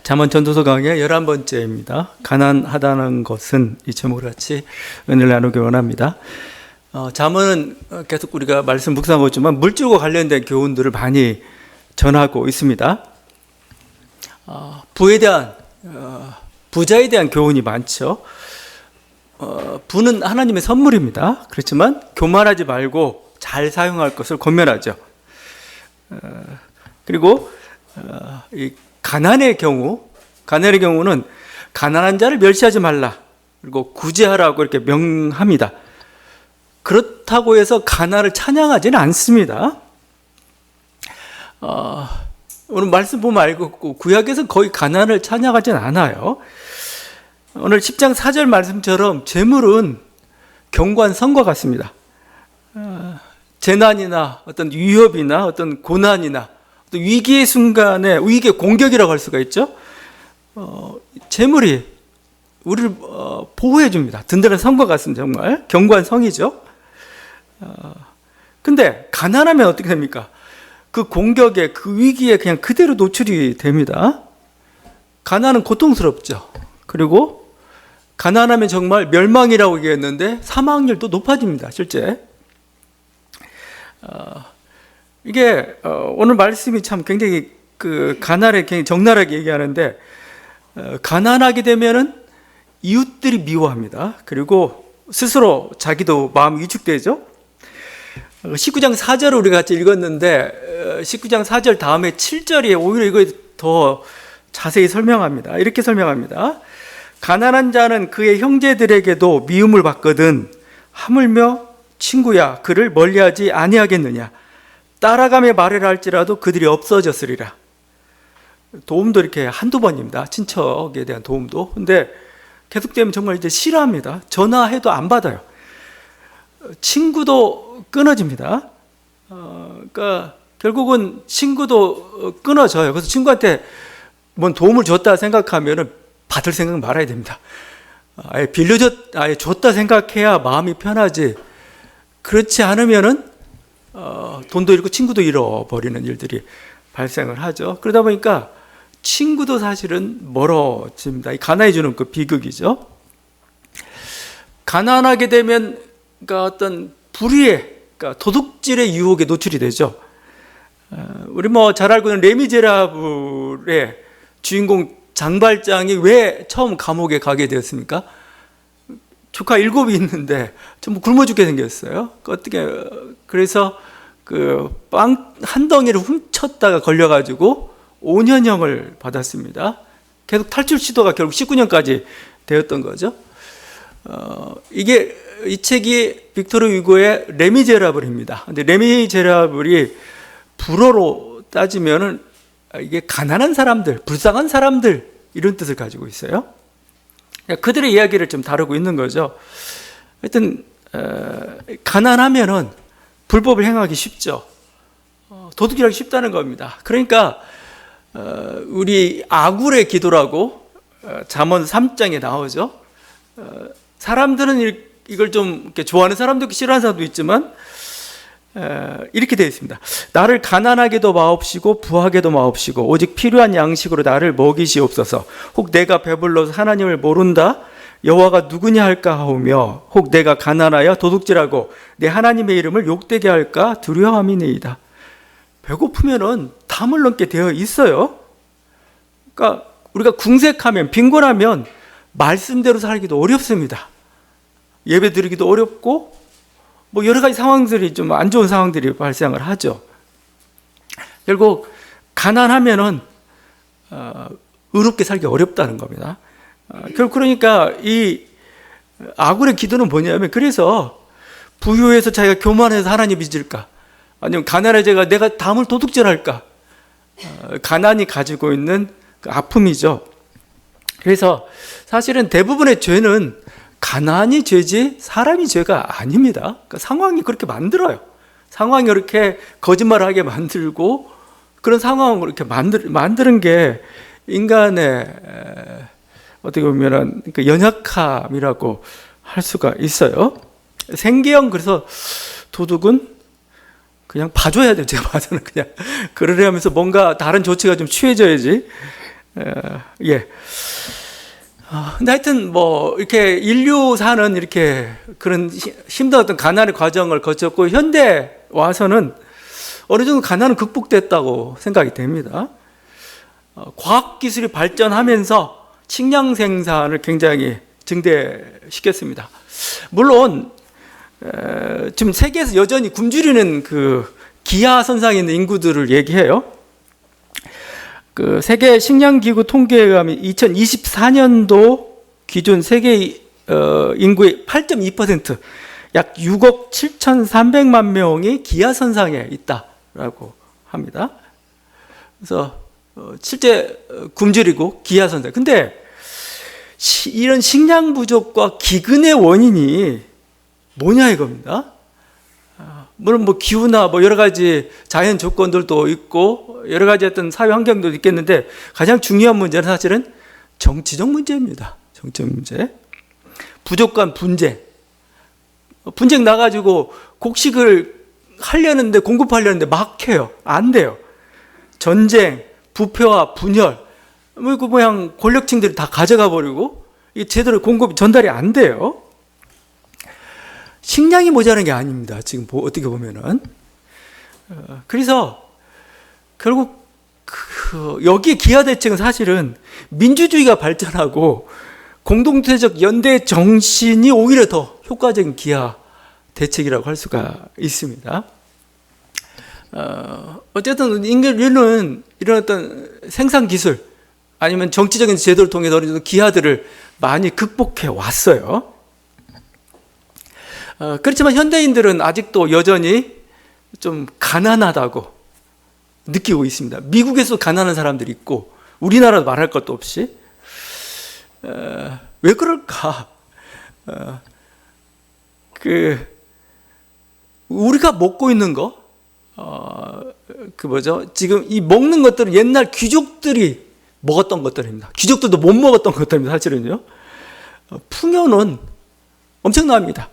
잠언 전도서 강의 11번째입니다. 가난하다는 것은 이 제목을 같이 은혜를 나누기 원합니다. 잠언은 계속 우리가 말씀 묵상하고 있지만 물질과 관련된 교훈들을 많이 전하고 있습니다. 부자에 대한 교훈이 많죠. 부는 하나님의 선물입니다. 그렇지만 교만하지 말고 잘 사용할 것을 권면하죠. 그리고 이 가난의 경우는 가난한 자를 멸시하지 말라, 그리고 구제하라고 이렇게 명합니다. 그렇다고 해서 가난을 찬양하지는 않습니다. 오늘 말씀 보면 알겠고 구약에서 거의 가난을 찬양하지는 않아요. 오늘 10장 4절 말씀처럼 재물은 견고한 성과 같습니다. 재난이나 어떤 위협이나 어떤 고난이나 어떤 위기의 순간에 위기의 공격이라고 할 수가 있죠. 재물이 우리를 보호해 줍니다. 든든한 성과 같습니다. 정말 견고한 성이죠. 근데 가난하면 어떻게 됩니까? 그 공격에, 그 위기에 그냥 그대로 노출이 됩니다. 가난은 고통스럽죠. 그리고 가난하면 정말 멸망이라고 얘기했는데 사망률도 높아집니다. 실제. 이게 오늘 말씀이 참 굉장히 가난에 굉장히 적나라하게 얘기하는데, 가난하게 되면은 이웃들이 미워합니다. 그리고 스스로 자기도 마음이 위축되죠. 19장 4절을 우리가 같이 읽었는데 19장 4절 다음에 7절이 오히려 이거 더 자세히 설명합니다. 이렇게 설명합니다. 가난한 자는 그의 형제들에게도 미움을 받거든 하물며 친구야 그를 멀리하지 아니하겠느냐. 따라가며 말을 할지라도 그들이 없어졌으리라. 도움도 이렇게 한두 번입니다. 친척에 대한 도움도. 근데 계속되면 정말 이제 싫어합니다. 전화해도 안 받아요. 친구도 끊어집니다. 그러니까 결국은 친구도 끊어져요. 그래서 친구한테 뭔 도움을 줬다 생각하면은 받을 생각 말아야 됩니다. 아예 아예 줬다 생각해야 마음이 편하지. 그렇지 않으면은 돈도 잃고 친구도 잃어버리는 일들이 발생을 하죠. 그러다 보니까 친구도 사실은 멀어집니다. 이 가난이 주는 그 비극이죠. 가난하게 되면 그러니까 어떤 불의의, 그러니까 도둑질의 유혹에 노출이 되죠. 우리 잘 알고 있는 레미제라블의 주인공 장발장이 왜 처음 감옥에 가게 되었습니까? 조카 7이 있는데 전부 굶어 죽게 생겼어요. 그래서 그 빵 한 덩이를 훔쳤다가 걸려가지고 5년형을 받았습니다. 계속 탈출 시도가 결국 19년까지 되었던 거죠. 이 책이 빅토르 위고의 레미제라블입니다. 근데 레미제라블이 불어로 따지면은 이게 가난한 사람들, 불쌍한 사람들 이런 뜻을 가지고 있어요. 그들의 이야기를 좀 다루고 있는 거죠. 하여튼 가난하면은 불법을 행하기 쉽죠. 도둑질하기 쉽다는 겁니다. 그러니까 우리 아굴의 기도라고 잠언 3장에 나오죠. 사람들은 이걸 좀 이렇게 좋아하는 사람도 있고 싫어하는 사람도 있지만 이렇게 되어 있습니다. 나를 가난하게도 마옵시고 부하게도 마옵시고 오직 필요한 양식으로 나를 먹이시옵소서. 혹 내가 배불러서 하나님을 모른다 여호와가 누구냐 할까 하오며 혹 내가 가난하여 도둑질하고 내 하나님의 이름을 욕되게 할까 두려움이니이다. 배고프면은 담을 넘게 되어 있어요. 그러니까 우리가 궁색하면, 빈곤하면 말씀대로 살기도 어렵습니다. 예배 드리기도 어렵고 여러 가지 상황들이 좀 안 좋은 상황들이 발생을 하죠. 결국 가난하면은 의롭게 살기 어렵다는 겁니다. 결국 그러니까 이 아굴의 기도는 뭐냐면, 그래서 부유해서 자기가 교만해서 하나님 잊을까, 아니면 가난해져가 내가 담을 도둑질할까, 가난이 가지고 있는 그 아픔이죠. 그래서 사실은 대부분의 죄는 가난이 죄지 사람이 죄가 아닙니다. 그러니까 상황이 그렇게 만들어요. 상황이 이렇게 거짓말을 하게 만들고 그런 상황을 이렇게 만드는 게 인간의 어떻게 보면은 연약함이라고 할 수가 있어요. 생계형, 그래서 도둑은 그냥 봐줘야 돼요. 제가 봐서는 그냥 그러려면서 뭔가 다른 조치가 좀 취해져야지 예. 근데 하여튼 뭐 이렇게 인류사는 이렇게 그런 힘든 어떤 가난의 과정을 거쳤고 현대 와서는 어느 정도 가난은 극복됐다고 생각이 됩니다. 과학 기술이 발전하면서 식량 생산을 굉장히 증대시켰습니다. 물론 지금 세계에서 여전히 굶주리는 그 기하선상에 있는 인구들을 얘기해요. 그 세계 식량기구 통계에 의하면 2024년도 기준 세계 인구의 8.2%, 약 6억 7,300만 명이 기하선상에 있다라고 합니다. 그래서 실제 굶주리고 기하선상. 근데 이런 식량 부족과 기근의 원인이 뭐냐 이겁니다. 물론 뭐 기후나 뭐 여러 가지 자연 조건들도 있고 여러 가지 어떤 사회 환경도 있겠는데 가장 중요한 문제는 사실은 정치적 문제입니다. 정치적 문제. 부족한 분쟁. 분쟁 나가지고 곡식을 하려는데 공급하려는데 막혀요. 안 돼요. 전쟁, 부패와 분열. 뭐 그냥 권력층들이 다 가져가 버리고 이게 제대로 공급이 전달이 안 돼요. 식량이 모자란 게 아닙니다. 지금 어떻게 보면은. 그래서 결국 여기에 기하 대책은 사실은 민주주의가 발전하고 공동체적 연대 정신이 오히려 더 효과적인 기하 대책이라고 할 수가 있습니다. 어쨌든 인류는 이런 어떤 생산 기술 아니면 정치적인 제도를 통해서 어느 정도 기하들을 많이 극복해 왔어요. 그렇지만 현대인들은 아직도 여전히 좀 가난하다고 느끼고 있습니다. 미국에서 가난한 사람들이 있고 우리나라도 말할 것도 없이. 왜 그럴까? 우리가 먹고 있는 거, 지금 이 먹는 것들은 옛날 귀족들이 먹었던 것들입니다. 귀족들도 못 먹었던 것들입니다. 사실은요. 풍요는 엄청납니다.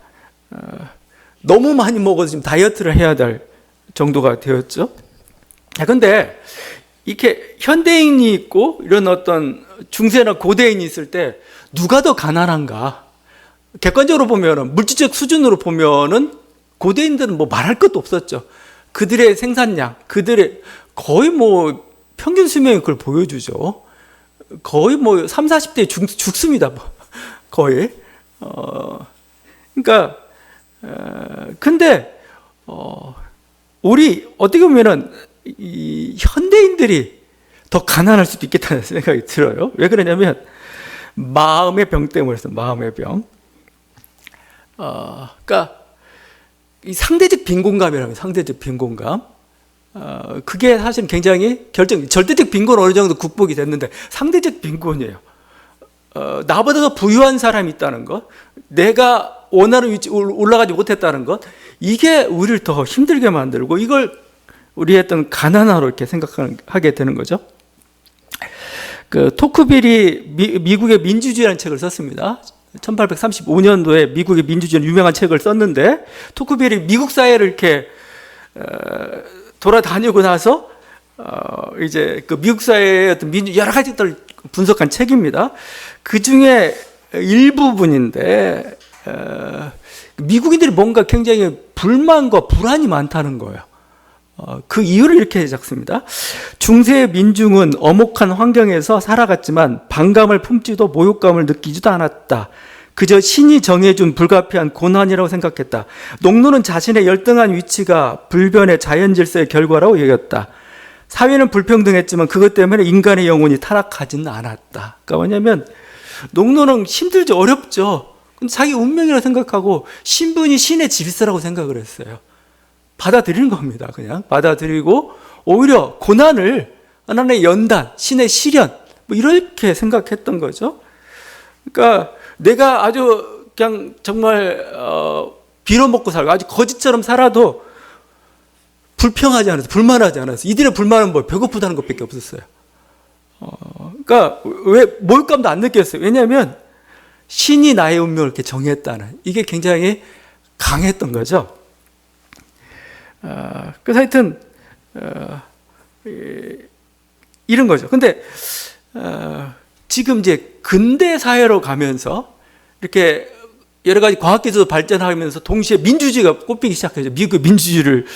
너무 많이 먹어서 지금 다이어트를 해야 될 정도가 되었죠. 근데 이렇게 현대인이 있고 이런 어떤 중세나 고대인이 있을 때 누가 더 가난한가? 객관적으로 보면은 물질적 수준으로 보면은 고대인들은 뭐 말할 것도 없었죠. 그들의 생산량, 그들의 거의 뭐 평균 수명이 그걸 보여주죠. 거의 뭐 3, 40대에 죽습니다. 거의. 그러니까 근데 우리 어떻게 보면은 이 현대인들이 더 가난할 수도 있겠다는 생각이 들어요. 왜 그러냐면 마음의 병 때문에서 마음의 병. 그러니까 이 상대적 빈곤감이라면 상대적 빈곤감. 그게 사실 굉장히 절대적 빈곤은 어느 정도 극복이 됐는데 상대적 빈곤이에요. 나보다 더 부유한 사람이 있다는 것, 내가 원하는 위치 올라가지 못했다는 것, 이게 우리를 더 힘들게 만들고 이걸 우리의 어떤 가난하로 이렇게 생각하게 되는 거죠. 토크빌이 미국의 민주주의라는 책을 썼습니다. 1835년도에 미국의 민주주의는 유명한 책을 썼는데 토크빌이 미국 사회를 이렇게 돌아다니고 나서 이제 그 미국 사회의 어떤 여러 가지들 분석한 책입니다. 그 중에 일부분인데 미국인들이 뭔가 굉장히 불만과 불안이 많다는 거예요. 그 이유를 이렇게 적습니다. 중세의 민중은 엄혹한 환경에서 살아갔지만 반감을 품지도 모욕감을 느끼지도 않았다. 그저 신이 정해준 불가피한 고난이라고 생각했다. 농노는 자신의 열등한 위치가 불변의 자연 질서의 결과라고 여겼다. 사회는 불평등했지만 그것 때문에 인간의 영혼이 타락하지는 않았다. 그러니까 뭐냐면 농노는 힘들죠, 어렵죠. 근데 자기 운명이라고 생각하고 신분이 신의 질서라고 생각을 했어요. 받아들이는 겁니다. 그냥 받아들이고 오히려 고난을 하나님의 연단, 신의 시련 뭐 이렇게 생각했던 거죠. 그러니까 내가 아주 그냥 정말 빌어먹고 살고 아주 거지처럼 살아도 불평하지 않았어, 불만하지 않았어. 이들의 불만은 뭐 배고프다는 것밖에 없었어요. 그러니까 왜 모욕감도 안 느꼈어요. 왜냐하면 신이 나의 운명을 이렇게 정했다는 이게 굉장히 강했던 거죠. 그래서 하여튼 이런 거죠. 근데 지금 이제 근대 사회로 가면서 이렇게 여러 가지 과학기술도 발전하면서 동시에 민주주의가 꽃피기 시작하죠. 미국 민주주의를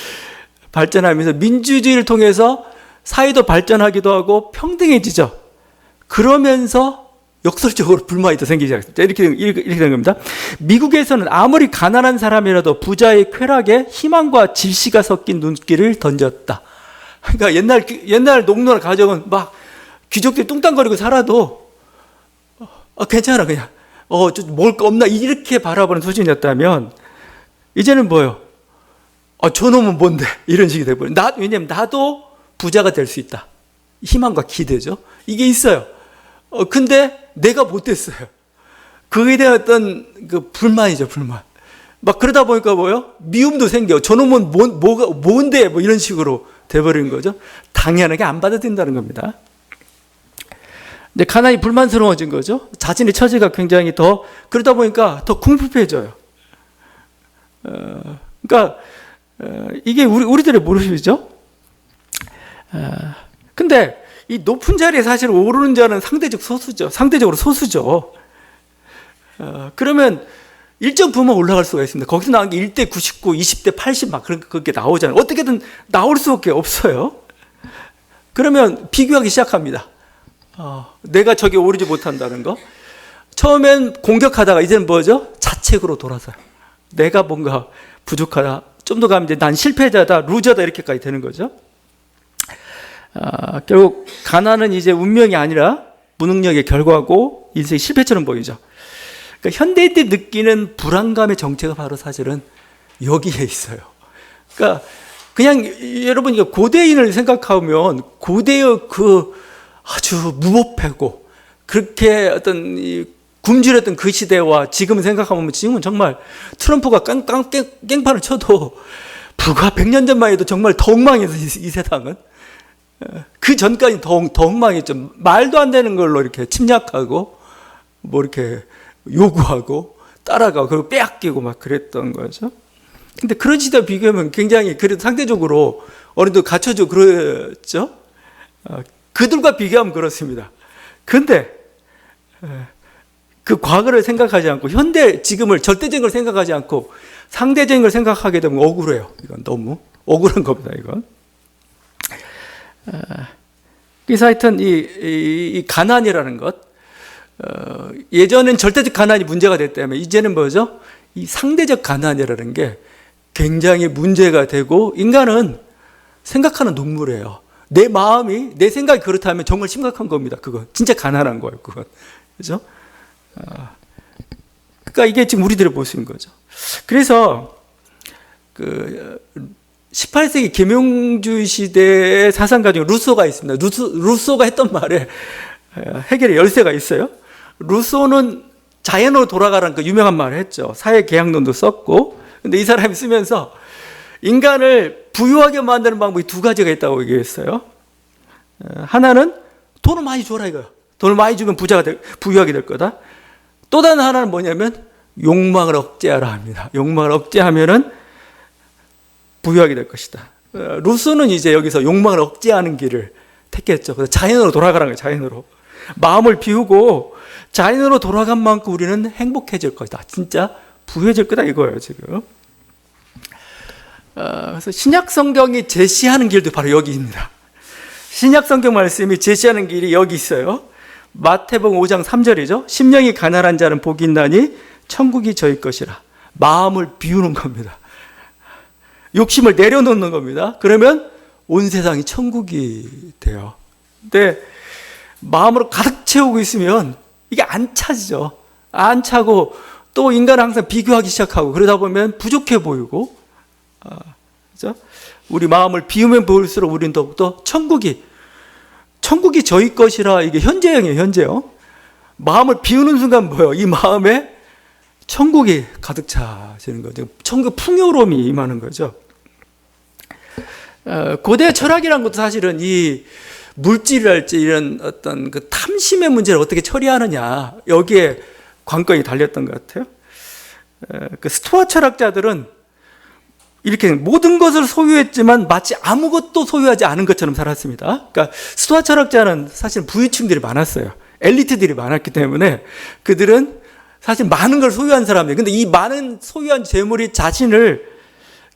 발전하면서 민주주의를 통해서 사회도 발전하기도 하고 평등해지죠. 그러면서 역설적으로 불만이 더 생기기 시작했습니다. 이렇게 된 겁니다. 미국에서는 아무리 가난한 사람이라도 부자의 쾌락에 희망과 질시가 섞인 눈길을 던졌다. 그러니까 옛날 농노나 가정은 막 귀족들이 뚱땅거리고 살아도 괜찮아 그냥 먹을 거 없나 이렇게 바라보는 수준이었다면 이제는 뭐예요? 저놈은 뭔데? 이런 식이 돼버려요. 왜냐면 나도 부자가 될 수 있다. 희망과 기대죠. 이게 있어요. 근데 내가 못됐어요. 그에 대한 어떤 그 불만이죠, 불만. 막 그러다 보니까 뭐예요? 미움도 생겨. 저놈은 뭔데? 뭐 이런 식으로 돼버리는 거죠. 당연하게 안 받아들인다는 겁니다. 근데 가난이 불만스러워진 거죠. 자신의 처지가 굉장히 그러다 보니까 더 궁핍해져요. 그러니까 이게 우리들의 모습이죠. 근데 이 높은 자리에 사실 오르는 자는 상대적으로 소수죠. 그러면 일정 부분 올라갈 수가 있습니다. 거기서 나온 게 1대 99, 20대 80 막 그렇게 나오잖아요. 어떻게든 나올 수밖에 없어요. 그러면 비교하기 시작합니다. 내가 저기 오르지 못한다는 거. 처음엔 공격하다가 이제는 뭐죠? 자책으로 돌아서요. 내가 뭔가 부족하다. 좀 더 가면 이제 난 실패자다, 루저다 이렇게까지 되는 거죠. 결국 가난은 이제 운명이 아니라 무능력의 결과고 인생의 실패처럼 보이죠. 그러니까 현대인들이 느끼는 불안감의 정체가 바로 사실은 여기에 있어요. 그러니까 그냥 여러분 고대인을 생각하면 고대의 그 아주 무법하고 그렇게 어떤 굶주렸던 그 시대와 지금 생각하면 지금은 정말 트럼프가 깽판을 쳐도 불과 100년 전만 해도 정말 더 엉망해서 이 세상은 그 전까지 더 엉망했죠. 말도 안 되는 걸로 이렇게 침략하고 뭐 이렇게 요구하고 따라가고 그리고 빼앗기고 막 그랬던 거죠. 근데 그런 시대 비교하면 굉장히 그래도 상대적으로 어느 정도 갖춰지고 그랬죠. 그들과 비교하면 그렇습니다. 근데 그 과거를 생각하지 않고 현대 지금을 절대적인 걸 생각하지 않고 상대적인 걸 생각하게 되면 억울해요. 이건 너무 억울한 겁니다. 이건. 그래서 하여튼 이 가난이라는 것 예전엔 절대적 가난이 문제가 됐다면 이제는 뭐죠? 이 상대적 가난이라는 게 굉장히 문제가 되고 인간은 생각하는 동물이에요. 내 마음이 내 생각이 그렇다면 정말 심각한 겁니다. 그건 진짜 가난한 거예요. 그건 그죠? 그러니까 이게 지금 우리들의 모습인 거죠. 그래서 그 18세기 계명주의 시대의 사상가 중에 루소가 있습니다. 루소가 했던 말에 해결의 열쇠가 있어요. 루소는 자연으로 돌아가라는 그 유명한 말을 했죠. 사회계약론도 썼고, 근데 이 사람이 쓰면서 인간을 부유하게 만드는 방법이 두 가지가 있다고 얘기했어요. 하나는 돈을 많이 줘라 이거예요. 돈을 많이 주면 부유하게 될 거다. 또 다른 하나는 뭐냐면 욕망을 억제하라 합니다. 욕망을 억제하면은 부유하게 될 것이다. 루소는 이제 여기서 욕망을 억제하는 길을 택했죠. 그래서 자연으로 돌아가라는 거예요. 자연으로. 마음을 비우고 자연으로 돌아간 만큼 우리는 행복해질 것이다. 진짜 부유해질 거다 이거예요. 지금. 그래서 신약 성경이 제시하는 길도 바로 여기입니다. 신약 성경 말씀이 제시하는 길이 여기 있어요. 마태복음 5장 3절이죠. 심령이 가난한 자는 복이 있나니 천국이 저희 것이라. 마음을 비우는 겁니다. 욕심을 내려놓는 겁니다. 그러면 온 세상이 천국이 돼요. 근데 마음으로 가득 채우고 있으면 이게 안 차지죠. 안 차고 또 인간은 항상 비교하기 시작하고 그러다 보면 부족해 보이고 그죠? 우리 마음을 비우면 비울수록 우리는 더욱더 천국이 저희 것이라 이게 현재형이에요. 현재형. 마음을 비우는 순간 뭐예요? 이 마음에 천국이 가득 차지는 거죠. 천국 풍요로움이 임하는 거죠. 고대 철학이라는 것도 사실은 이 물질이랄지 이런 어떤 그 탐심의 문제를 어떻게 처리하느냐 여기에 관건이 달렸던 것 같아요. 그 스토아 철학자들은 이렇게 모든 것을 소유했지만 마치 아무것도 소유하지 않은 것처럼 살았습니다. 그러니까 스토아 철학자는 사실 부유층들이 많았어요. 엘리트들이 많았기 때문에 그들은 사실 많은 걸 소유한 사람이에요. 근데 이 많은 소유한 재물이 자신을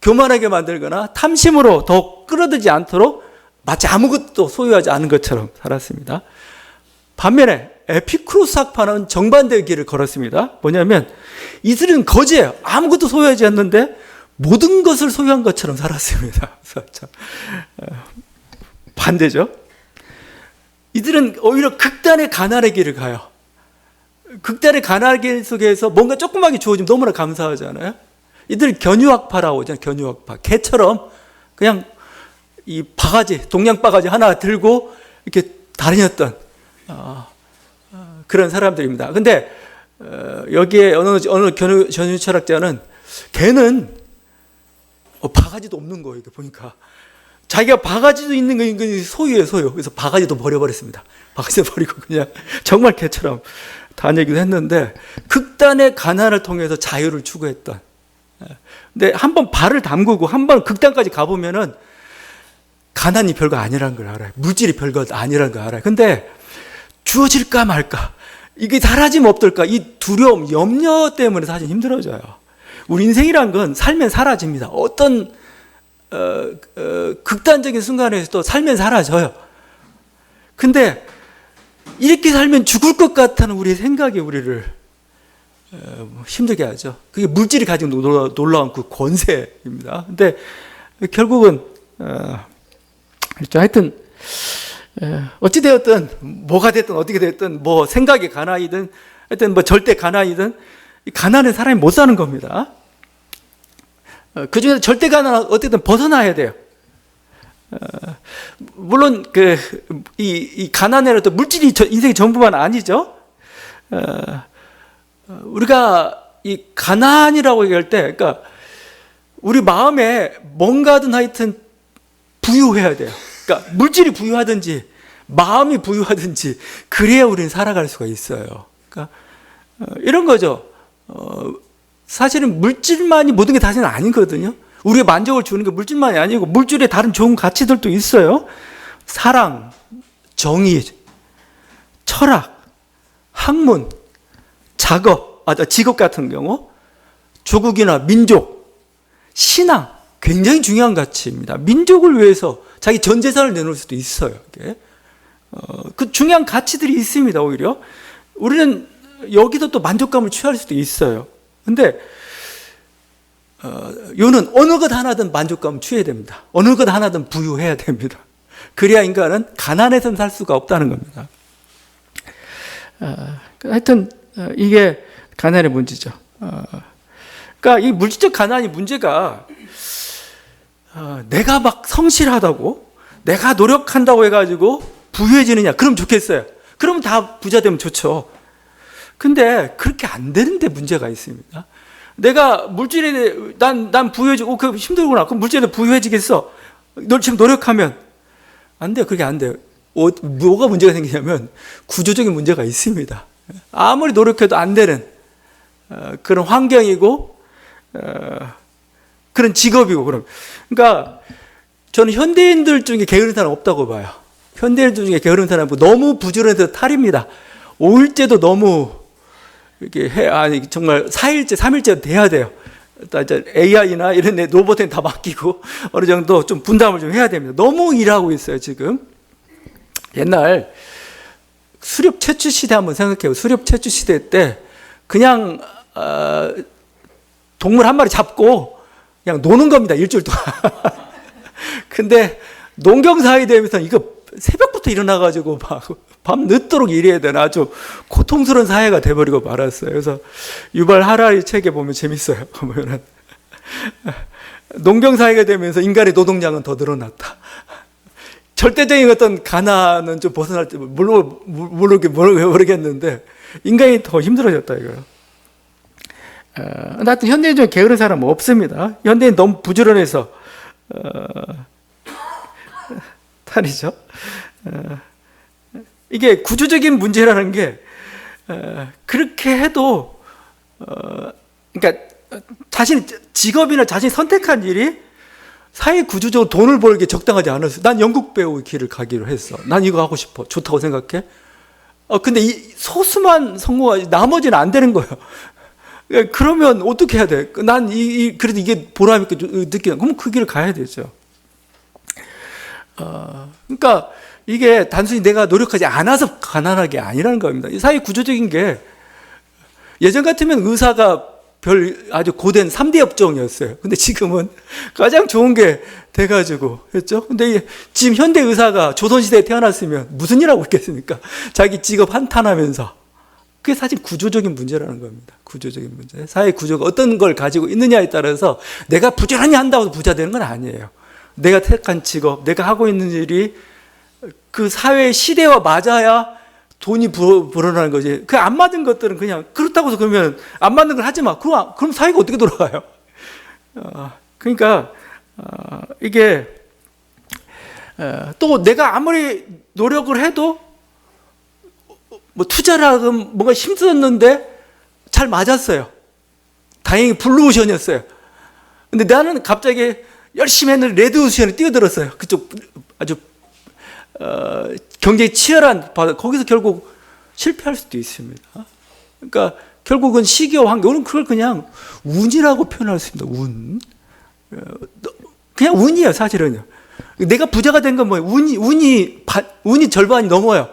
교만하게 만들거나 탐심으로 더 끌어들지 않도록 마치 아무것도 소유하지 않은 것처럼 살았습니다. 반면에 에피쿠로스 학파는 정반대의 길을 걸었습니다. 뭐냐면 이들은 거지예요. 아무것도 소유하지 않는데 모든 것을 소유한 것처럼 살았습니다. 반대죠. 이들은 오히려 극단의 가난의 길을 가요. 극단의 가난의 길 속에서 뭔가 조그맣게 주어지면 너무나 감사하잖아요. 이들 견유학파라고 하잖아요. 견유학파. 개처럼 그냥 이 바가지, 동양 바가지 하나 들고 이렇게 다녔던 그런 사람들입니다. 근데 여기에 어느 견유 철학자는 걔는 바가지도 없는 거예요. 이렇게 보니까 자기가 바가지도 있는 건 소유예요, 소유. 그래서 바가지도 버려버렸습니다. 바가지도 버리고 그냥 정말 개처럼 다니기도 했는데 극단의 가난을 통해서 자유를 추구했던. 근데 한번 발을 담그고 한번 극단까지 가보면은 가난이 별거 아니라는 걸 알아요. 물질이 별거 아니라는 걸 알아요. 근데 주어질까 말까, 이게 사라지면 어떨까, 이 두려움, 염려 때문에 사실 힘들어져요. 우리 인생이란 건 살면 사라집니다. 어떤 극단적인 순간에서도 살면 사라져요. 근데 이렇게 살면 죽을 것 같다는 우리의 생각이 우리를 힘들게 하죠. 그게 물질이 가진 놀라운 그 권세입니다. 근데 결국은 하여튼 어찌되었든 뭐가 됐든 어떻게 됐든 뭐 생각의 가난이든 하여튼 뭐 절대 가난이든 가난은 사람이 못 사는 겁니다. 그 중에서 절대 가난 어쨌든 벗어나야 돼요. 물론 이 가난이라도 물질이 인생의 전부만 아니죠. 우리가 이 가난이라고 얘기할 때, 그러니까 우리 마음에 뭔가든 하여튼 부유해야 돼요. 그러니까 물질이 부유하든지 마음이 부유하든지 그래야 우리는 살아갈 수가 있어요. 그러니까 이런 거죠. 사실은 물질만이 모든 게 다시는 아니거든요. 우리의 만족을 주는 게 물질만이 아니고 물질에 다른 좋은 가치들도 있어요. 사랑, 정의, 철학, 학문, 직업 같은 경우, 조국이나 민족, 신앙, 굉장히 중요한 가치입니다. 민족을 위해서 자기 전 재산을 내놓을 수도 있어요. 그 중요한 가치들이 있습니다. 오히려 우리는 여기서 또 만족감을 취할 수도 있어요. 근데 요는 어느 것 하나든 만족감을 취해야 됩니다. 어느 것 하나든 부유해야 됩니다. 그래야 인간은 가난해서는 살 수가 없다는 겁니다. 하여튼 이게 가난의 문제죠. 그러니까 이 물질적 가난이 문제가 내가 막 성실하다고, 내가 노력한다고 해가지고 부유해지느냐? 그럼 좋겠어요. 그럼 다 부자 되면 좋죠. 근데 그렇게 안 되는데 문제가 있습니다. 내가 물질에 난 부유해지고 그 힘들구나. 그럼 물질에 부유해지겠어. 너 지금 노력하면 안 돼요. 그렇게 안 돼요. 뭐가 문제가 생기냐면 구조적인 문제가 있습니다. 아무리 노력해도 안 되는 그런 환경이고 그런 직업이고 그러니까 저는 현대인들 중에 게으른 사람 없다고 봐요. 현대인들 중에 게으른 사람은 너무 부지런해서 탈입니다. 5일째도 너무 이렇게 정말 4일째, 3일째 돼야 돼요. AI나 이런 로봇에 다 맡기고 어느 정도 좀 분담을 좀 해야 됩니다. 너무 일하고 있어요, 지금. 옛날 수렵 채취 시대 한번 생각해요. 수렵 채취 시대 때 그냥 동물 한 마리 잡고 그냥 노는 겁니다. 일주일 동안. 근데 농경사회 되면서 이거 새벽부터 일어나가지고 밤 늦도록 일해야 되나 아주 고통스러운 사회가 돼버리고 말았어요. 그래서 유발 하라리 책에 보면 재밌어요. 보면은 농경사회가 되면서 인간의 노동량은 더 늘어났다. 절대적인 어떤 가난은 좀 벗어날 때 모르겠는데 인간이 더 힘들어졌다 이거요. 하여튼 현대인 중에 게으른 사람은 없습니다. 현대인 너무 부지런해서 탈이죠. 이게 구조적인 문제라는 게 그렇게 해도 그러니까 자신 직업이나 자신이 선택한 일이 사회 구조적으로 돈을 벌기에 적당하지 않았어요. 난 연극 배우 길을 가기로 했어. 난 이거 하고 싶어. 좋다고 생각해. 근데 이 소수만 성공하지 나머지는 안 되는 거예요. 그러면 어떻게 해야 돼? 난 그래도 이게 보람 있게 느끼는. 그럼 그 길을 가야 되죠. 그러니까 이게 단순히 내가 노력하지 않아서 가난하게 아니라는 겁니다. 이 사회 구조적인 게 예전 같으면 의사가 아주 고된 3대 업종이었어요. 근데 지금은 가장 좋은 게 돼가지고, 했죠? 근데 지금 현대 의사가 조선시대에 태어났으면 무슨 일 하고 있겠습니까? 자기 직업 한탄하면서. 그게 사실 구조적인 문제라는 겁니다. 구조적인 문제. 사회 구조가 어떤 걸 가지고 있느냐에 따라서 내가 부지런히 한다고 부자 되는 건 아니에요. 내가 택한 직업, 내가 하고 있는 일이 그 사회의 시대와 맞아야 돈이 불어나는 거지. 그 안 맞은 것들은 그냥 그렇다고 해서 그러면 안 맞는 걸 하지 마. 그럼 사회가 어떻게 돌아가요? 그러니까 이게 또 내가 아무리 노력을 해도 뭐 투자를 하든 뭔가 힘들었는데 잘 맞았어요. 다행히 블루오션이었어요. 근데 나는 갑자기 열심히 했는데 레드오션에 뛰어들었어요. 그쪽 아주 경쟁이 치열한 바다, 거기서 결국 실패할 수도 있습니다. 그러니까 결국은 시기와 환경, 그걸 그냥 운이라고 표현할 수 있습니다. 운. 그냥 운이에요, 사실은요. 내가 부자가 된 건 뭐예요? 운이 절반이 넘어요.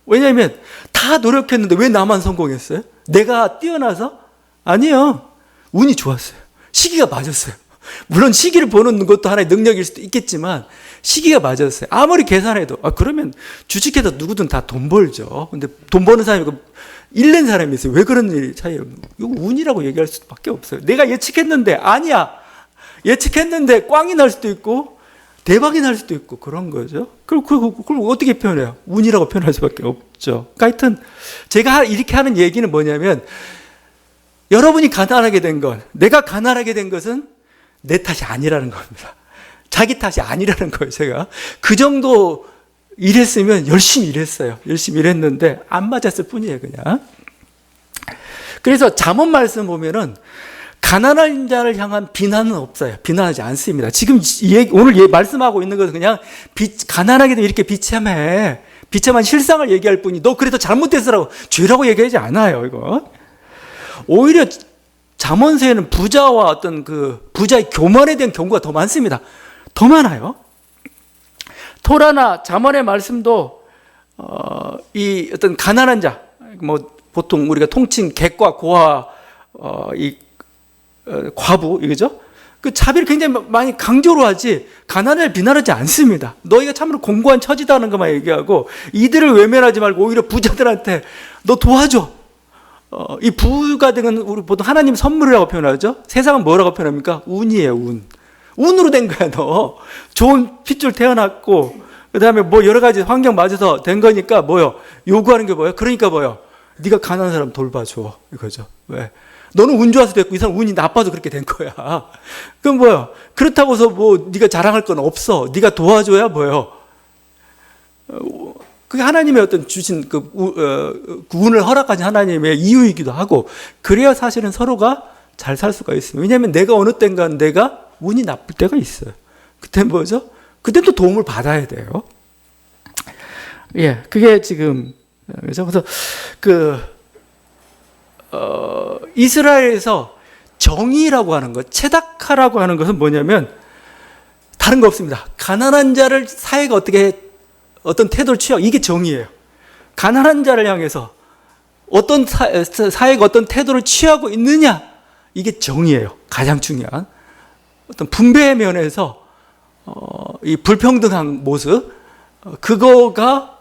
왜냐하면 다 노력했는데 왜 나만 성공했어요? 내가 뛰어나서? 아니요. 운이 좋았어요. 시기가 맞았어요. 물론 시기를 보는 것도 하나의 능력일 수도 있겠지만 시기가 맞았어요. 아무리 계산해도 그러면 주식해서 누구든 다 돈 벌죠. 근데 돈 버는 사람이 잃는 사람이 있어요. 왜 그런 일이 차이예요? 이거 운이라고 얘기할 수밖에 없어요. 내가 예측했는데 아니야. 예측했는데 꽝이 날 수도 있고 대박이 날 수도 있고 그런 거죠. 그걸 어떻게 표현해요? 운이라고 표현할 수밖에 없죠. 그러니까 하여튼 제가 이렇게 하는 얘기는 뭐냐면 여러분이 가난하게 된 건, 내가 가난하게 된 것은 내 탓이 아니라는 겁니다. 자기 탓이 아니라는 거예요. 제가 그 정도 일했으면 열심히 일했어요. 열심히 일했는데 안 맞았을 뿐이에요. 그냥. 그래서 잠언 말씀 보면은 가난한 자를 향한 비난은 없어요. 비난하지 않습니다. 지금 오늘 말씀하고 있는 것은 그냥 가난하게 되면 이렇게 비참한 실상을 얘기할 뿐이 너 그래도 잘못됐어라고 죄라고 얘기하지 않아요. 이거 오히려 잠언서에는 부자와 어떤 그 부자의 교만에 대한 경고가 더 많습니다. 더 많아요. 토라나 잠언의 말씀도 이 어떤 가난한 자, 뭐 보통 우리가 통칭 객과 고아, 이 과부 이거죠. 그 자비를 굉장히 많이 강조로 하지 가난을 비난하지 않습니다. 너희가 참으로 공고한 처지다는 것만 얘기하고 이들을 외면하지 말고 오히려 부자들한테 너 도와줘. 이 부가 된 건 우리 보통 하나님 선물이라고 표현하죠. 세상은 뭐라고 표현합니까? 운이에요, 운. 운으로 된 거야, 너. 좋은 핏줄 태어났고, 그 다음에 뭐 여러 가지 환경 맞아서 된 거니까 뭐요? 요구하는 게 뭐예요? 그러니까 뭐요? 네가 가난한 사람 돌봐줘. 이거죠. 왜? 너는 운 좋아서 됐고 이 사람 운이 나빠서 그렇게 된 거야. 그럼 뭐요? 그렇다고 해서 뭐 네가 자랑할 건 없어. 네가 도와줘야 뭐요? 그게 하나님의 어떤 주신 운을 허락하신 하나님의 이유이기도 하고, 그래야 사실은 서로가 잘 살 수가 있습니다. 왜냐하면 내가 어느 때인가 내가 운이 나쁠 때가 있어요. 그때 뭐죠? 그때 또 도움을 받아야 돼요. 예, 그게 지금 그래서 이스라엘에서 정의라고 하는 것, 체다카라고 하는 것은 뭐냐면 다른 거 없습니다. 가난한 자를 사회가 어떤 태도를 취하고, 이게 정의예요. 가난한 자를 향해서 어떤 사회가 어떤 태도를 취하고 있느냐, 이게 정의예요. 가장 중요한 어떤 분배의 면에서 이 불평등한 모습, 그거가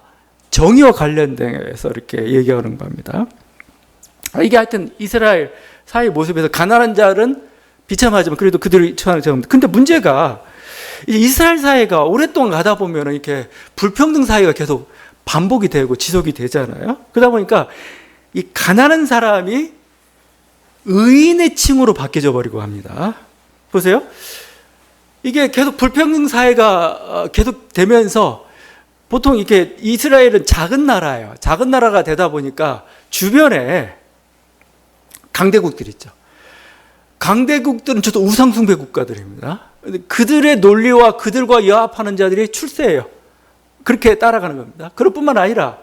정의와 관련돼서 이렇게 얘기하는 겁니다. 이게 하여튼 이스라엘 사회 모습에서 가난한 자는 비참하지만 그래도 그들이 처하는 점. 근데 문제가 이스라엘 사회가 오랫동안 가다 보면 이렇게 불평등 사회가 계속 반복이 되고 지속이 되잖아요. 그러다 보니까 이 가난한 사람이 의인의 칭으로 바뀌어져 버리고 합니다. 보세요. 이게 계속 불평등 사회가 계속 되면서 보통 이렇게 이스라엘은 작은 나라예요. 작은 나라가 되다 보니까 주변에 강대국들 있죠. 강대국들은 저도 우상숭배 국가들입니다. 그들의 논리와 그들과 여합하는 자들이 출세해요. 그렇게 따라가는 겁니다. 그럴 뿐만 아니라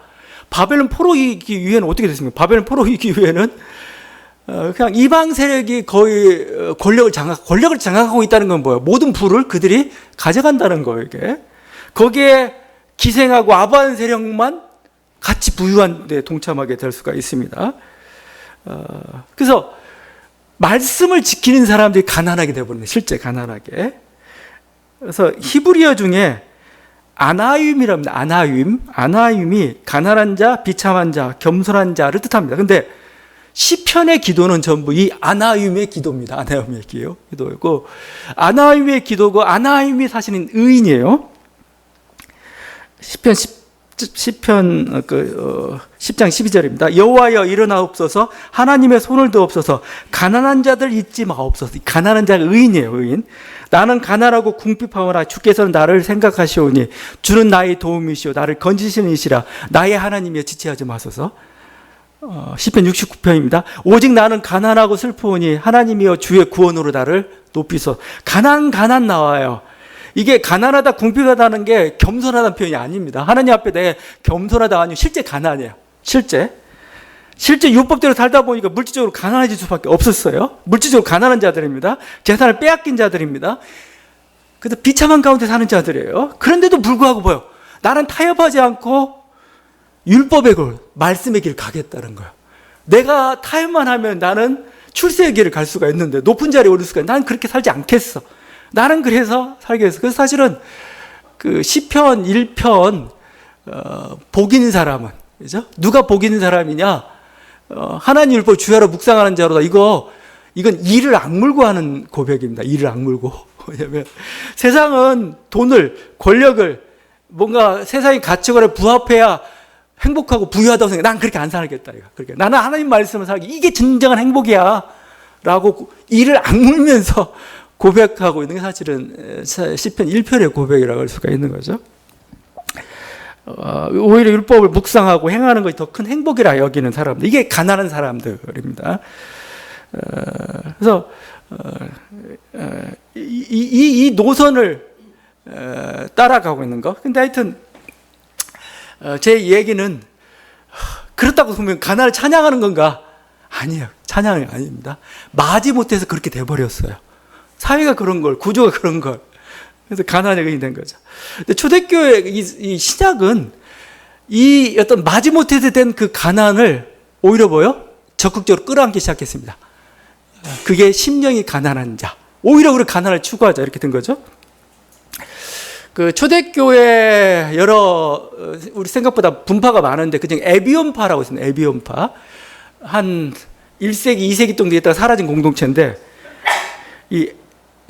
바벨론 포로 이기 위에는 어떻게 됐습니까? 바벨론 포로 이기 위에는 그냥 이방 세력이 거의 권력을 장악하고 있다는 건 뭐예요? 모든 부를 그들이 가져간다는 거예요, 이게. 거기에 기생하고 아부하는 세력만 같이 부유한 데 동참하게 될 수가 있습니다. 그래서 말씀을 지키는 사람들이 가난하게 되어버리네, 실제 가난하게. 그래서 히브리어 중에 아나임이랍니다. 아나임이 가난한 자, 비참한 자, 겸손한 자를 뜻합니다. 근데 시편의 기도는 전부 이 아나임의 기도입니다. 아나임의 기도고, 아나임의 기도고, 아나임이 사실은 의인이에요. 시편 10장 12절입니다. 여호와여 일어나옵소서, 하나님의 손을 드옵소서, 가난한 자들 잊지 마옵소서. 가난한 자가 의인이에요, 의인. 나는 가난하고 궁핍하오나 주께서는 나를 생각하시오니 주는 나의 도움이시오, 나를 건지시는 이시라. 나의 하나님이여 지체하지 마소서. 시편 69편입니다. 오직 나는 가난하고 슬프오니 하나님이여 주의 구원으로 나를 높이소. 가난 나와요. 이게 가난하다, 궁핍하다는 게 겸손하다는 표현이 아닙니다. 하나님 앞에 내가 겸손하다 아니고 실제 가난이에요. 실제 율법대로 살다 보니까 물질적으로 가난해질 수밖에 없었어요. 물질적으로 가난한 자들입니다. 재산을 빼앗긴 자들입니다. 그래서 비참한 가운데 사는 자들이에요. 그런데도 불구하고 뭐예요? 나는 타협하지 않고 율법의 길, 말씀의 길을 가겠다는 거예요. 내가 타협만 하면 나는 출세의 길을 갈 수가 있는데, 높은 자리에 오를 수가 있는데, 나는 그렇게 살지 않겠어. 나는 그래서 살겠어. 그래서 사실은 그 시편 1편 복 있는 사람은, 그죠? 누가 복 있는 사람이냐? 하나님 율법 주야로 묵상하는 자로다. 이건 이를 악물고 하는 고백입니다. 이를 악물고. 왜냐면 세상은 돈을, 권력을, 뭔가 세상의 가치관에 부합해야 행복하고 부유하다고 생각해. 난 그렇게 안 살겠다. 그렇게. 나는 하나님 말씀을 살기, 이게 진정한 행복이야. 라고 이를 악물면서 고백하고 있는 게 사실은 시편 1편의 고백이라고 할 수가 있는 거죠. 오히려 율법을 묵상하고 행하는 것이 더 큰 행복이라 여기는 사람들, 이게 가난한 사람들입니다. 그래서 이 노선을 따라가고 있는 거. 근데 하여튼 제 얘기는 그렇다고 보면 가난을 찬양하는 건가? 아니에요. 찬양이 아닙니다. 마지못해서 그렇게 돼버렸어요. 사회가 그런 걸, 구조가 그런 걸. 그래서 가난의 의인이 된 거죠. 근데 초대교회 이 시작은 이 어떤 마지못해서 된 그 가난을 오히려 뭐요? 적극적으로 끌어안기 시작했습니다. 그게 심령이 가난한 자. 오히려 우리 가난을 추구하자. 이렇게 된 거죠. 그 초대교회 여러, 우리 생각보다 분파가 많은데, 그중 에비온파라고 있습니다. 에비온파. 한 1세기, 2세기 정도 있다가 사라진 공동체인데, 이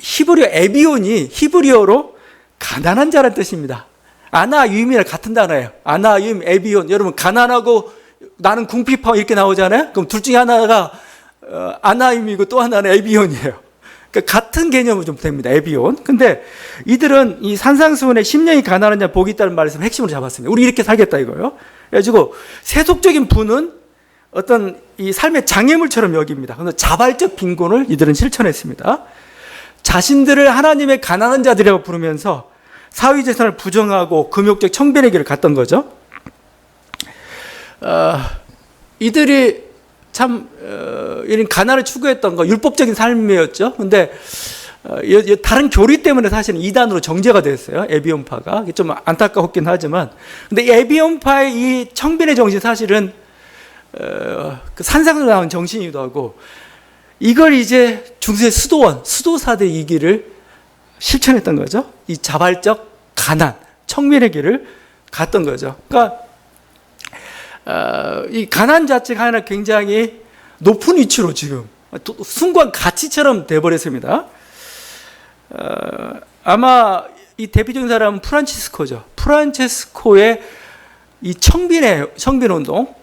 히브리어 에비온이 히브리어로 가난한 자라는 뜻입니다. 아나유임이랑 같은 단어예요. 아나유임, 에비온. 여러분, 가난하고 나는 궁핍하고 이렇게 나오잖아요. 그럼 둘 중에 하나가 아나유임이고 또 하나는 에비온이에요. 그러니까 같은 개념으로 좀 됩니다. 에비온. 근데 이들은 이 산상수훈의 심령이 가난한 자 복이 있다는 말씀을 핵심으로 잡았습니다. 우리 이렇게 살겠다 이거예요. 그래가지고 세속적인 부는 어떤 이 삶의 장애물처럼 여깁니다. 그래서 자발적 빈곤을 이들은 실천했습니다. 자신들을 하나님의 가난한 자들이라고 부르면서 사위재산을 부정하고 금욕적 청변의 길을 갔던 거죠. 이들이 참 이런 가난을 추구했던 거 율법적인 삶이었죠. 근데 다른 교리 때문에 사실은 이단으로 정죄가 됐어요. 에비온파가. 좀 안타깝긴 하지만, 근데 에비온파의 이 청변의 정신 사실은 그 산상으로 나온 정신이기도 하고, 이걸 이제 중세 수도사대 이 길을 실천했던 거죠. 이 자발적 가난, 청변의 길을 갔던 거죠. 그러니까 이 가난 자체가 하나 굉장히 높은 위치로 지금 순간 가치처럼 돼버렸습니다. 아마 이 대표적인 사람은 프란치스코죠. 프란체스코의 이 청빈운동,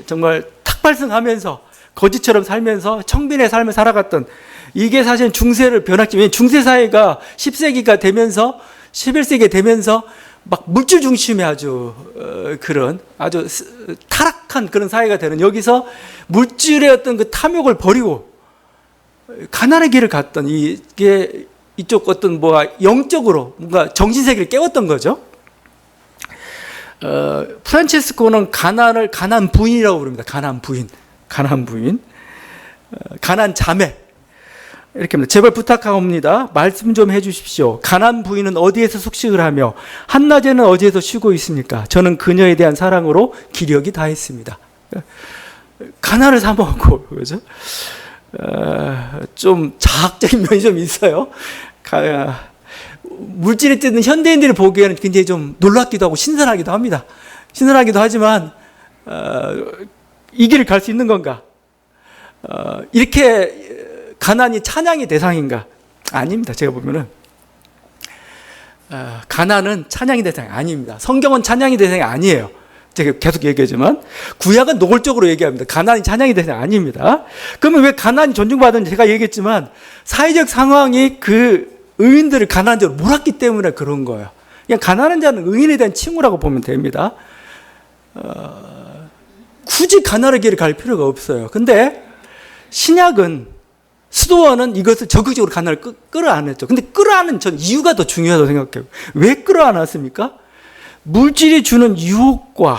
정말 탁발성하면서 거지처럼 살면서 청빈의 삶을 살아갔던, 이게 사실 중세를 변화시키면, 중세 사회가 10세기가 되면서 11세기가 되면서 막 물질 중심의 아주 그런 아주 타락한 그런 사회가 되는, 여기서 물질의 어떤 그 탐욕을 버리고 가난의 길을 갔던 이게 이쪽 어떤 영적으로 뭔가 정신세계를 깨웠던 거죠. 프란체스코는 가난 부인이라고 부릅니다. 가난 부인, 가난 자매. 이렇게 합니다. 제발 부탁하옵니다. 말씀 좀 해주십시오. 가난 부인은 어디에서 숙식을 하며 한낮에는 어디에서 쉬고 있습니까? 저는 그녀에 대한 사랑으로 기력이 다했습니다. 가난을 사 먹고, 그죠? 좀 자학적인 면이 좀 있어요. 물질에 뜨는 현대인들이 보기에는 굉장히 좀 놀랍기도 하고 신선하기도 합니다. 신선하기도 하지만 이 길을 갈 수 있는 건가? 이렇게 가난이 찬양의 대상인가? 아닙니다. 제가 보면은 가난은 찬양의 대상이 아닙니다. 성경은 찬양의 대상이 아니에요. 제가 계속 얘기하지만 구약은 노골적으로 얘기합니다. 가난이 찬양의 대상이 아닙니다. 그러면 왜 가난이 존중받는지 제가 얘기했지만 사회적 상황이 그 의인들을 가난한 자로 몰았기 때문에 그런 거예요. 그냥 가난한 자는 의인에 대한 칭호라고 보면 됩니다. 굳이 가난의 길을 갈 필요가 없어요. 근데 신약은 스도어는 이것을 적극적으로 가난을 끌어안았죠. 근데 끌어안은 전 이유가 더 중요하다고 생각해요. 왜 끌어안았습니까? 물질이 주는 유혹과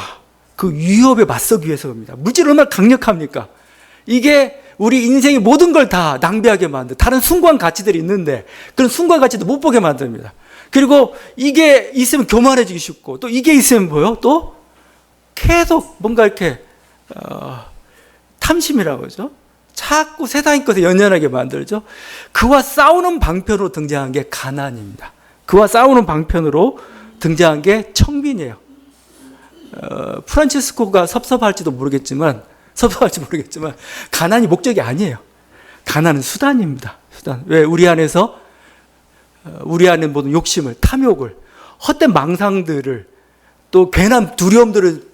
그 위협에 맞서기 위해서입니다. 물질은 얼마나 강력합니까? 이게 우리 인생의 모든 걸 다 낭비하게 만들, 다른 숭고한 가치들이 있는데 그런 숭고한 가치도 못 보게 만듭니다. 그리고 이게 있으면 교만해지기 쉽고 또 이게 있으면 뭐요? 또 계속 뭔가 이렇게 탐심이라고 하죠. 자꾸 세상의 것에 연연하게 만들죠. 그와 싸우는 방편으로 등장한 게 가난입니다. 그와 싸우는 방편으로 등장한 게 청빈이에요. 프란체스코가 섭섭할지 모르겠지만 가난이 목적이 아니에요. 가난은 수단입니다. 수단. 왜? 우리 안에 모든 욕심을, 탐욕을, 헛된 망상들을, 또 괜한 두려움들을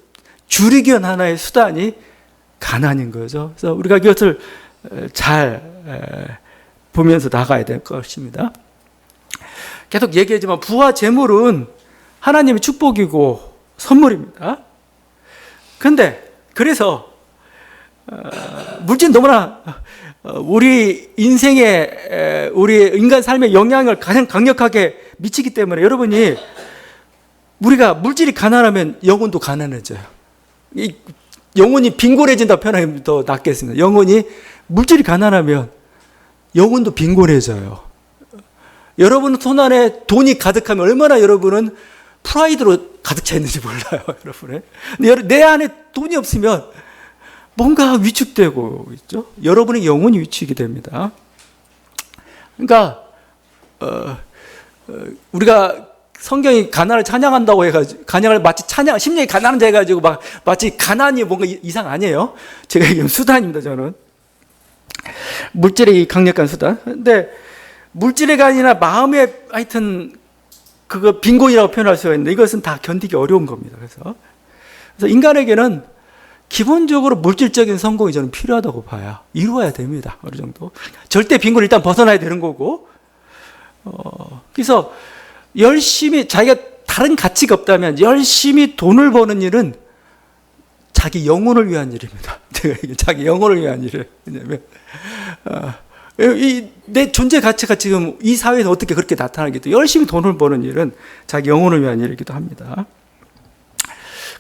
줄이기 위한 하나의 수단이 가난인 거죠. 그래서 우리가 이것을 잘 보면서 나가야 될 것입니다. 계속 얘기하지만 부와 재물은 하나님의 축복이고 선물입니다. 그래서 물질은 너무나 우리 인생에, 우리 인간 삶에 영향을 가장 강력하게 미치기 때문에 여러분이 우리가 물질이 가난하면 영혼도 가난해져요. 영혼이 빈곤해진다 표현하면 더 낫겠습니다. 영혼이 물질이 가난하면 영혼도 빈곤해져요. 여러분 손 안에 돈이 가득하면 얼마나 여러분은 프라이드로 가득 차 있는지 몰라요, 여러분의. 근데 내 안에 돈이 없으면 뭔가 위축되고 있죠. 여러분의 영혼이 위축이 됩니다. 그러니까 우리가 성경이 가난을 찬양한다고 해가지고 가난을 마치 심령이 가난한 자 해가지고 마치 가난이 뭔가 이상 아니에요. 제가 얘기하면 수단입니다. 저는 물질의 강력한 수단. 근데 물질의 아니라 마음의 하여튼 그거 빈곤이라고 표현할 수가 있는데 이것은 다 견디기 어려운 겁니다. 그래서 인간에게는 기본적으로 물질적인 성공이 저는 필요하다고 봐요. 이루어야 됩니다. 어느 정도. 절대 빈곤을 일단 벗어나야 되는 거고. 그래서 열심히 자기가 다른 가치가 없다면 열심히 돈을 버는 일은 자기 영혼을 위한 일입니다. 자기 영혼을 위한 일이에요. 왜냐면 내 존재 가치가 지금 이 사회에서 어떻게 그렇게 나타나기도 열심히 돈을 버는 일은 자기 영혼을 위한 일이기도 합니다.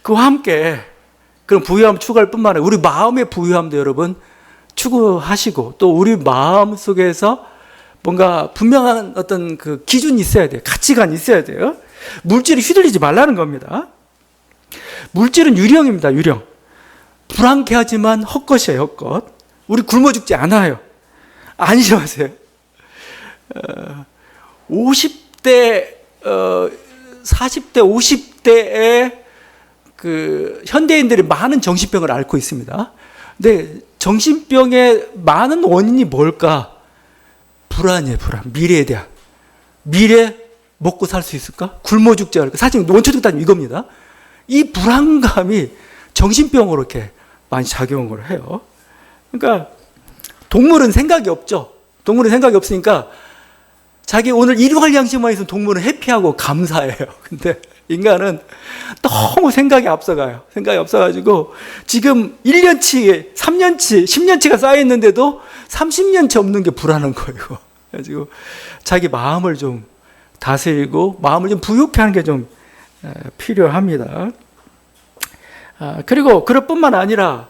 그와 함께 그런 부유함을 추구할 뿐만 아니라 우리 마음의 부유함도 여러분 추구하시고 또 우리 마음 속에서 뭔가 분명한 어떤 그 기준이 있어야 돼요. 가치관이 있어야 돼요. 물질에 휘둘리지 말라는 겁니다. 물질은 유령입니다. 유령. 불안케하지만 헛것이에요. 헛것. 우리 굶어 죽지 않아요. 안심하세요. 50대, 40대, 50대의 그 현대인들이 많은 정신병을 앓고 있습니다. 근데 정신병의 많은 원인이 뭘까? 불안이에요, 불안. 미래에 대한. 미래 먹고 살 수 있을까? 굶어 죽지 않을까? 사실 원초적 답이 이겁니다. 이 불안감이 정신병으로 이렇게 많이 작용을 해요. 그러니까 동물은 생각이 없죠. 동물은 생각이 없으니까 자기 오늘 일용할 양식만 있으면 동물은 해피하고 감사해요. 근데 인간은 너무 생각이 앞서가요. 생각이 앞서가지고 지금 1년치, 3년치, 10년치가 쌓여있는데도 30년치 없는 게 불안한 거예요. 그래가지고 자기 마음을 좀 다스리고 마음을 좀 부유케 하는 게 좀 필요합니다. 그리고 그럴 뿐만 아니라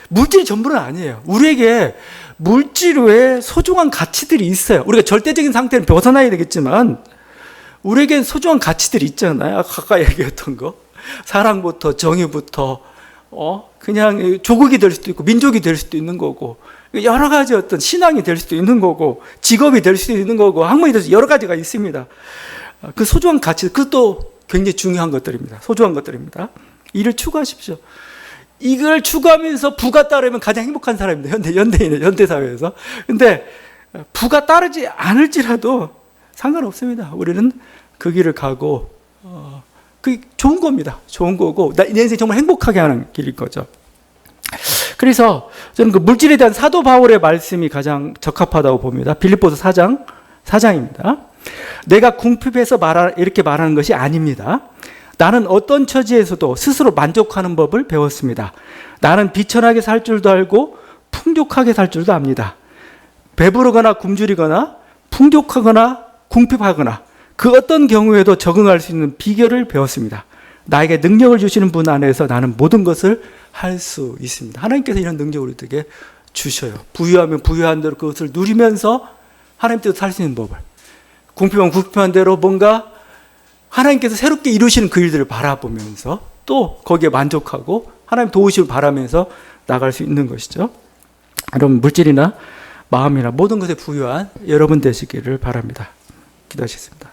물질이 전부는 아니에요. 우리에게 물질 외에 소중한 가치들이 있어요. 우리가 절대적인 상태는 벗어나야 되겠지만 우리에겐 소중한 가치들이 있잖아요. 아까 얘기했던 거. 사랑부터 정의부터 그냥 조국이 될 수도 있고 민족이 될 수도 있는 거고 여러 가지 어떤 신앙이 될 수도 있는 거고 직업이 될 수도 있는 거고 학문이 될 수도 여러 가지가 있습니다. 그 소중한 가치, 그것도 굉장히 중요한 것들입니다. 소중한 것들입니다. 이를 추구하십시오. 이걸 추구하면서 부가 따르면 가장 행복한 사람입니다. 현대인의 현대사회에서. 근데 부가 따르지 않을지라도 상관없습니다. 우리는 그 길을 가고 그게 좋은 겁니다. 좋은 거고 내 인생 정말 행복하게 하는 길일 거죠. 그래서 저는 그 물질에 대한 사도 바울의 말씀이 가장 적합하다고 봅니다. 빌립보서 4장입니다. 내가 궁핍해서 이렇게 말하는 것이 아닙니다. 나는 어떤 처지에서도 스스로 만족하는 법을 배웠습니다. 나는 비천하게 살 줄도 알고 풍족하게 살 줄도 압니다. 배부르거나 굶주리거나 풍족하거나 궁핍하거나 그 어떤 경우에도 적응할 수 있는 비결을 배웠습니다. 나에게 능력을 주시는 분 안에서 나는 모든 것을 할 수 있습니다. 하나님께서 이런 능력을 우리에게 주셔요. 부유하면 부유한 대로 그것을 누리면서 하나님 뜻대로 살 수 있는 법을, 궁핍하면 궁핍한 대로 뭔가 하나님께서 새롭게 이루시는 그 일들을 바라보면서 또 거기에 만족하고 하나님 도우심을 바라면서 나갈 수 있는 것이죠. 여러분 물질이나 마음이나 모든 것에 부유한 여러분 되시기를 바랍니다. 기도하시겠습니다.